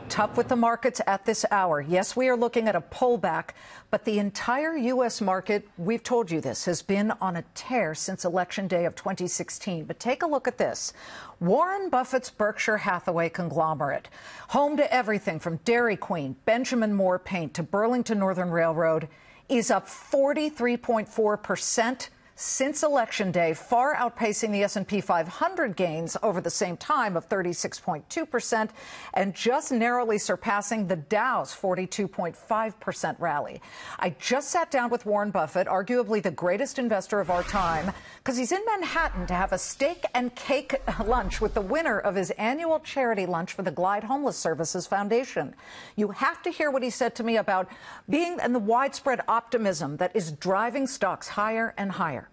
Tough with the markets at this hour. Yes, we are looking at a pullback, but the entire U.S. market, we've told you this, has been on a tear since Election Day of 2016. But take a look at this. Warren Buffett's Berkshire Hathaway conglomerate, home to everything from Dairy Queen, Benjamin Moore Paint to Burlington Northern Railroad, is up 43.4% since Election Day, far outpacing the S&P 500 gains over the same time of 36.2% and just narrowly surpassing the Dow's 42.5% rally. I just sat down with Warren Buffett, arguably the greatest investor of our time, because he's in Manhattan to have a steak and cake lunch with the winner of his annual charity lunch for the Glide Homeless Services Foundation. You have to hear what he said to me about being and the widespread optimism that is driving stocks higher and higher.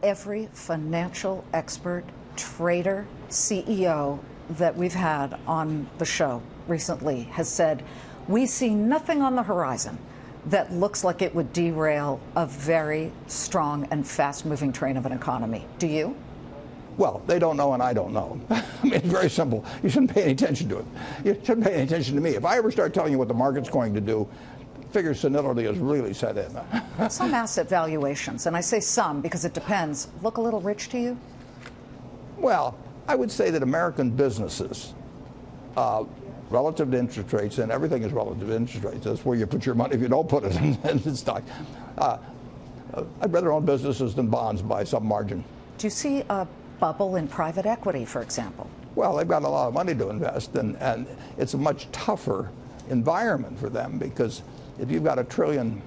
Every financial expert, trader, CEO that we've had on the show recently has said, we see nothing on the horizon that looks like it would derail a very strong and fast-moving train of an economy. Do you? Well, they don't know and I don't know. I mean, it's very simple. You shouldn't pay any attention to it. You shouldn't pay any attention to me. If I ever start telling you what the market's going to do, figure senility is really set in. Some asset valuations, and I say some because it depends, look a little rich to you? Well, I would say that American businesses, relative to interest rates, and everything is relative to interest rates. That's where you put your money if you don't put it in stock. I'd rather own businesses than bonds by some margin. Do you see a bubble in private equity, for example? Well, they've got a lot of money to invest, and it's a much tougher environment for them because if you've got $1 trillion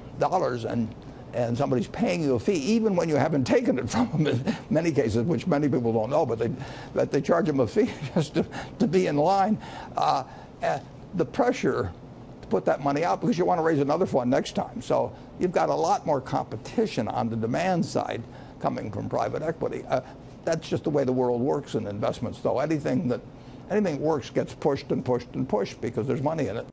and somebody's paying you a fee, even when you haven't taken it from them, in many cases, which many people don't know, but they charge them a fee just to be in line. The pressure to put that money out because you want to raise another fund next time. So you've got a lot more competition on the demand side coming from private equity. That's just the way the world works in investments, though. Anything that works gets pushed and pushed and pushed because there's money in it.